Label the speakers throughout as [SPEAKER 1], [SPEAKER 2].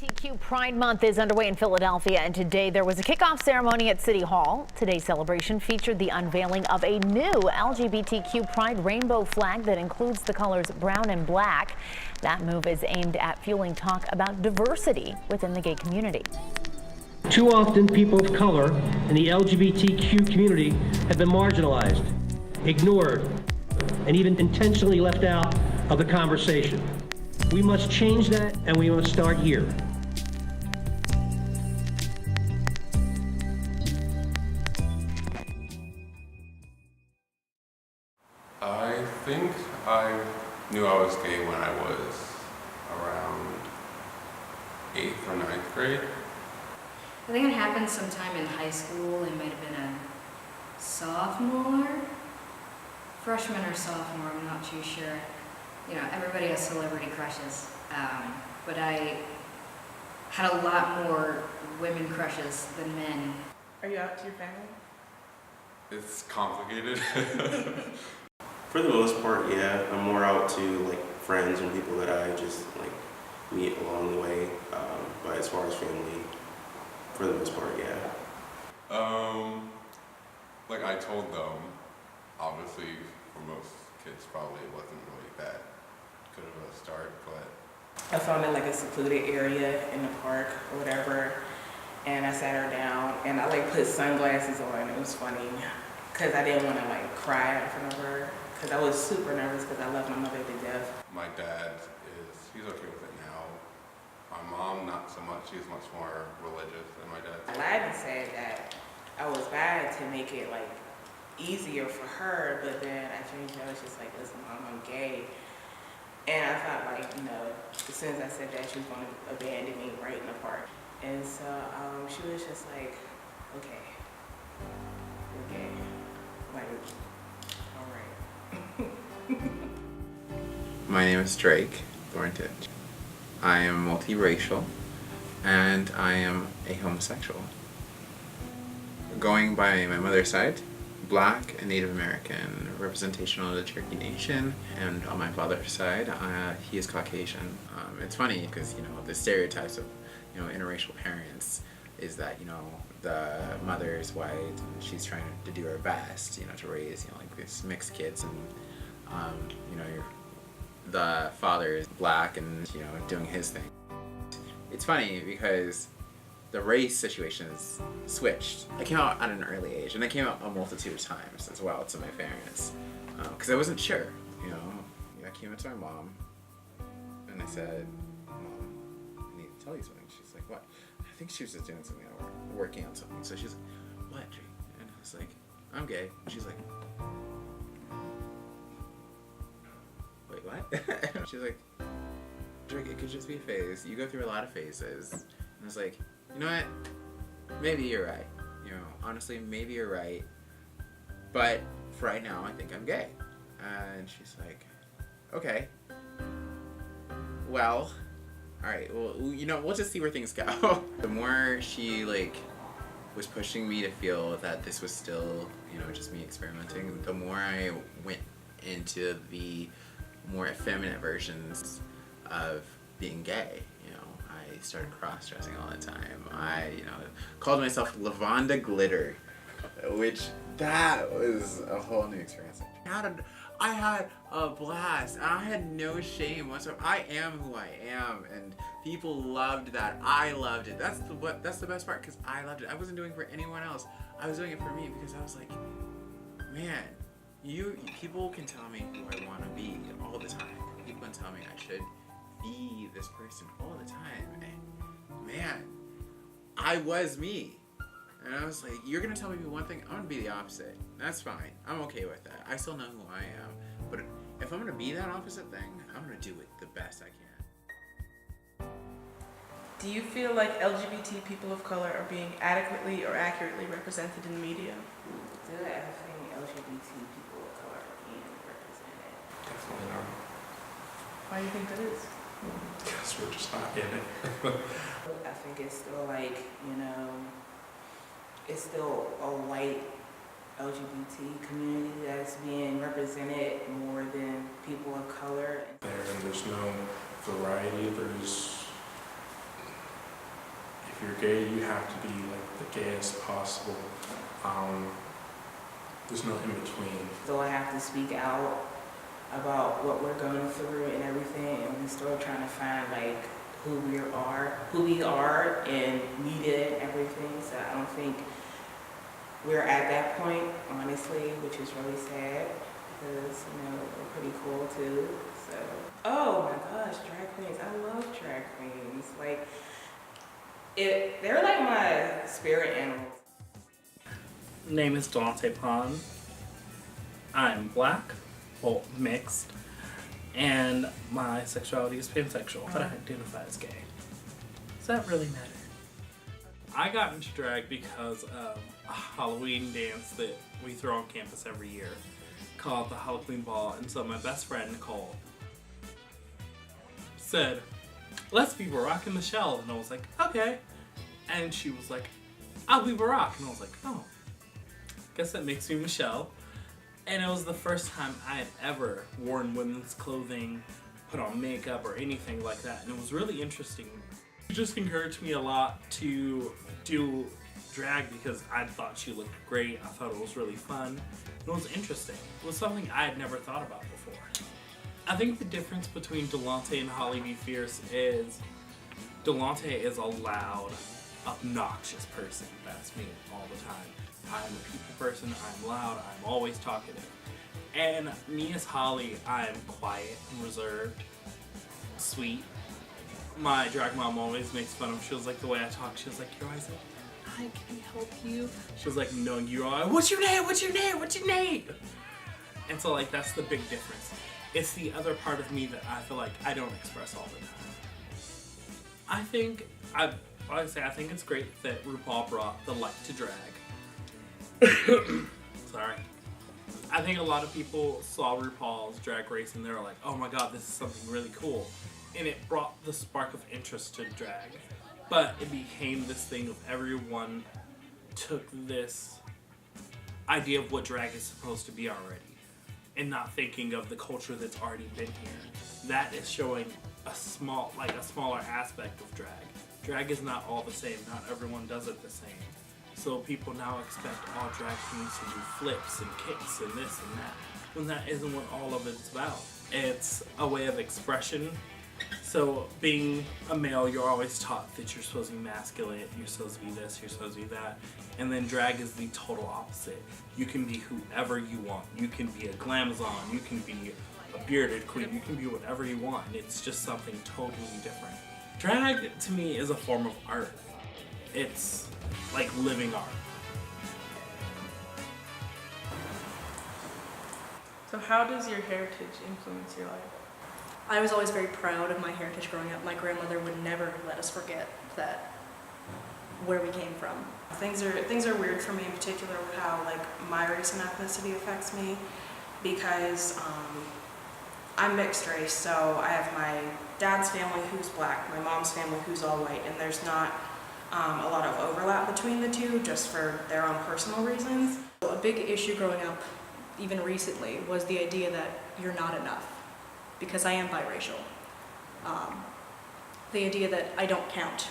[SPEAKER 1] LGBTQ Pride Month is underway in Philadelphia, and today there was a kickoff ceremony at City Hall. Today's celebration featured the unveiling of a new LGBTQ Pride rainbow flag that includes the colors brown and black. That move is aimed at fueling talk about diversity within the gay community.
[SPEAKER 2] Too often, people of color in the LGBTQ community have been marginalized, ignored, and even intentionally left out of the conversation. We must change that, and we must start here.
[SPEAKER 3] I think I knew I was gay when I was around 8th or 9th grade.
[SPEAKER 4] I think it happened sometime in high school. It might have been a sophomore, freshman or sophomore, I'm not too sure. You know, everybody has celebrity crushes, but I had a lot more women crushes than men.
[SPEAKER 5] Are you out to your family?
[SPEAKER 3] It's complicated.
[SPEAKER 6] For the most part, yeah. I'm more out to like friends and people that I just like meet along the way. But as far as family, for the most part, yeah.
[SPEAKER 3] Like I told them, obviously for most kids probably it wasn't really that good of a start, but
[SPEAKER 5] I found in like a secluded area in the park or whatever, and I sat her down and I like put sunglasses on. It was funny because I didn't want to like cry in front of her because I was super nervous because I love my mother to death.
[SPEAKER 3] my dad he's okay with it now. My mom, not so much. She's much more religious than my dad.
[SPEAKER 5] I lied and said that I was bad to make it like easier for her, but then I changed it. I was just like, listen, Mom, I'm gay. And I thought like, you know, as soon as I said that, she was going to abandon me right in the park. And so she was just like, okay, you're gay. Like, all right.
[SPEAKER 7] My name is Drake Thornton. I am multiracial and I am a homosexual. Going by my mother's side, Black and Native American, representation of the Cherokee Nation, and on my father's side, he is Caucasian. It's funny because, you know, the stereotypes of, you know, interracial parents is that, you know, the mother is white and she's trying to do her best, you know, to raise, you know, like these mixed kids, and, you know, the father is Black and, you know, doing his thing. It's funny because the race situation is switched. I came out at an early age, and I came out a multitude of times as well to my parents, because I wasn't sure, you know. I came up to my mom, and I said, Mom, I need to tell you something. She's like, what? I think she was just doing something, working on something. So she's like, what, Jake? And I was like, I'm gay. And she's like, wait, what? She's like, Drake, it could just be a phase. You go through a lot of phases. And I was like, you know what? Maybe you're right. You know, honestly, maybe you're right. But for right now, I think I'm gay. And she's like, okay. Well, alright, well, you know, we'll just see where things go. The more she, like, was pushing me to feel that this was still, you know, just me experimenting, the more I went into the more effeminate versions of being gay. I started cross-dressing all the time. I, you know, called myself Lavonda Glitter, which that was a whole new experience. I had a blast. I had no shame whatsoever. I am who I am, and people loved that. I loved it. That's the best part, because I loved it. I wasn't doing it for anyone else. I was doing it for me because I was like, man, people can tell me who I want to be all the time. People can tell me I should be this person all the time, and man, I was me. And I was like, you're gonna tell me one thing, I'm gonna be the opposite. That's fine. I'm okay with that. I still know who I am. But if I'm gonna be that opposite thing, I'm gonna do it the best I can.
[SPEAKER 5] Do you feel like LGBT people of color are being adequately or accurately represented in the media? Do I think LGBT people of color are being represented?
[SPEAKER 3] Definitely not.
[SPEAKER 5] Why do you think that is?
[SPEAKER 3] Because we're just not in it.
[SPEAKER 5] I think it's still like, you know, it's still a white LGBT community that's being represented more than people of color.
[SPEAKER 3] There's no variety.
[SPEAKER 8] you're gay, you have to be like the gayest possible. There's no in between.
[SPEAKER 5] So I have to speak out about what we're going through and everything, and we're still trying to find like who we are and media and everything. So I don't think we're at that point, honestly, which is really sad because, you know, we're pretty cool too. So, oh my gosh, drag queens. I love drag queens. Like, they're like my spirit animals.
[SPEAKER 9] Name is Delonte Pond. I'm black, well, mixed, and my sexuality is pansexual, but I identify as gay. Does that really matter? I got into drag because of a Halloween dance that we throw on campus every year called the Halloween Ball, and so my best friend, Nicole, said, let's be Barack and Michelle, and I was like, okay. And she was like, I'll be Barack, and I was like, oh. Guess that makes me Michelle. And it was the first time I had ever worn women's clothing, put on makeup or anything like that. And it was really interesting. It just encouraged me a lot to do drag because I thought she looked great. I thought it was really fun. It was interesting. It was something I had never thought about before. I think the difference between Delonte and Holly B. Fierce is Delonte is a loud, obnoxious person. That's me all the time. I'm a people person, I'm loud, I'm always talkative. And me as Holly, I'm quiet and reserved, sweet. My drag mom always makes fun of, she was like, the way I talk, she was like, you're always like, hi, can I help you? She was like, no, you're all, what's your name, what's your name, what's your name? And so like, that's the big difference. It's the other part of me that I feel like I don't express all the time. I think it's great that RuPaul brought the light to drag. Sorry. I think a lot of people saw RuPaul's Drag Race and they were like, oh my god, this is something really cool. And it brought the spark of interest to drag. But it became this thing of everyone took this idea of what drag is supposed to be already and not thinking of the culture that's already been here. That is showing a smaller aspect of drag. Drag is not all the same. Not everyone does it the same. So people now expect all drag queens to do flips and kicks and this and that, when that isn't what all of it's about. It's a way of expression. So being a male, you're always taught that you're supposed to be masculine, you're supposed to be this, you're supposed to be that. And then drag is the total opposite. You can be whoever you want. You can be a glamazon, you can be a bearded queen, you can be whatever you want. And it's just something totally different. Drag, to me, is a form of art. It's like living art.
[SPEAKER 10] So how does your heritage influence your life?
[SPEAKER 11] I was always very proud of my heritage growing up. My grandmother would never let us forget that where we came from.
[SPEAKER 10] Things are weird for me in particular with how like my race and ethnicity affects me because I'm mixed race, so I have my dad's family who's black, my mom's family who's all white, and there's not a lot of overlap between the two just for their own personal reasons.
[SPEAKER 11] A big issue growing up, even recently, was the idea that you're not enough because I am biracial. The idea that I don't count.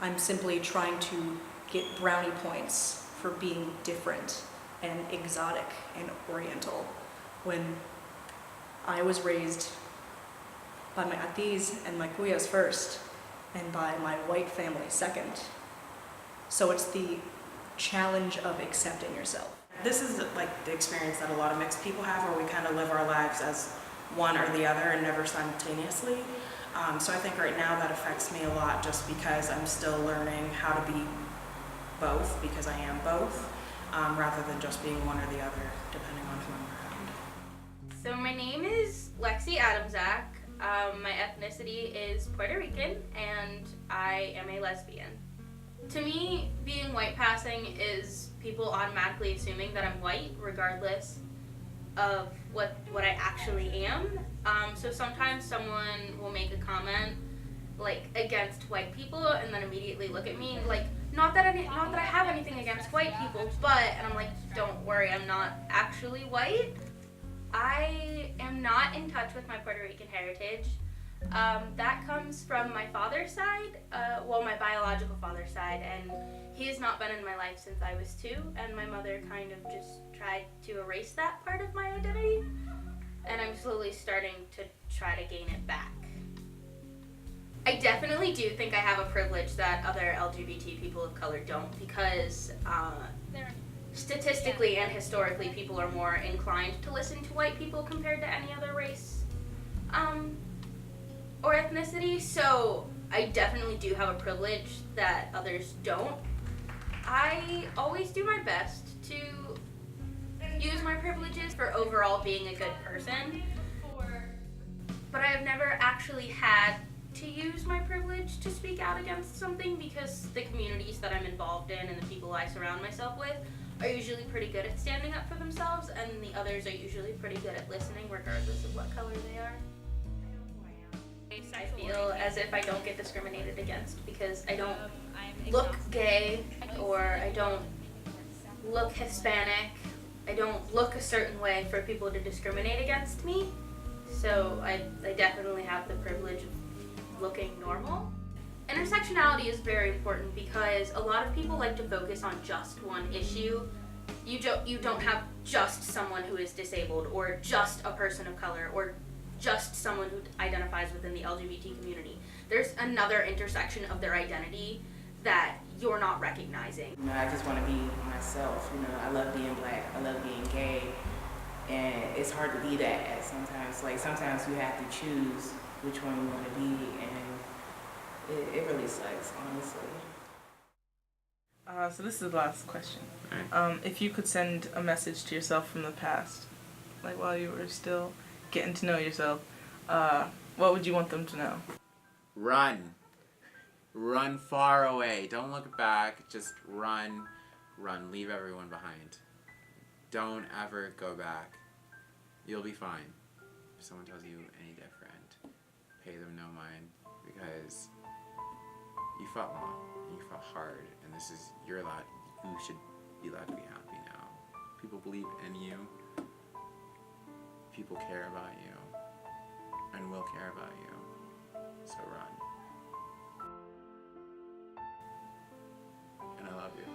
[SPEAKER 11] I'm simply trying to get brownie points for being different and exotic and oriental when I was raised by my atis and my kuyas first and by my white family second. So it's the challenge of accepting yourself.
[SPEAKER 10] This is like the experience that a lot of mixed people have where we kind of live our lives as one or the other and never simultaneously. So I think right now that affects me a lot just because I'm still learning how to be both, because I am both, rather than just being one or the other, depending on who I'm around.
[SPEAKER 12] So my name is Lexi Adamczak. My ethnicity is Puerto Rican, and I am a lesbian. To me, being white passing is people automatically assuming that I'm white, regardless of what I actually am. So sometimes someone will make a comment like against white people, and then immediately look at me like, not that I have anything against white people, but, and I'm like, don't worry, I'm not actually white. I am not in touch with my Puerto Rican heritage. That comes from my father's side, well, my biological father's side, and he has not been in my life since I was 2, and my mother kind of just tried to erase that part of my identity, and I'm slowly starting to try to gain it back. I definitely do think I have a privilege that other LGBT people of color don't, because statistically and historically, people are more inclined to listen to white people compared to any other race or ethnicity, so I definitely do have a privilege that others don't. I always do my best to use my privileges for overall being a good person, but I have never actually had to use my privilege to speak out against something, because the communities that I'm involved in and the people I surround myself with are usually pretty good at standing up for themselves, and the others are usually pretty good at listening regardless of what color they are. I feel as if I don't get discriminated against because I don't look gay, or I don't look Hispanic, I don't look a certain way for people to discriminate against me. So I definitely have the privilege of looking normal. Intersectionality is very important because a lot of people like to focus on just one issue. You don't have just someone who is disabled, or just a person of color, or just someone who identifies within the LGBT community. There's another intersection of their identity that you're not recognizing.
[SPEAKER 5] You know, I just want to be myself. You know, I love being black, I love being gay, and it's hard to be that sometimes. Like, sometimes you have to choose which one you want to be, and it really sucks, honestly.
[SPEAKER 13] So this is the last question.
[SPEAKER 7] Right.
[SPEAKER 13] If you could send a message to yourself from the past, like while you were still getting to know yourself, what would you want them to know?
[SPEAKER 7] Run. Run far away. Don't look back. Just run. Run. Leave everyone behind. Don't ever go back. You'll be fine. If someone tells you any different, pay them no mind, because you fought long and you fought hard, and this is your lot. You should be allowed to be happy now. People believe in you. People care about you and will care about you. So run. And I love you.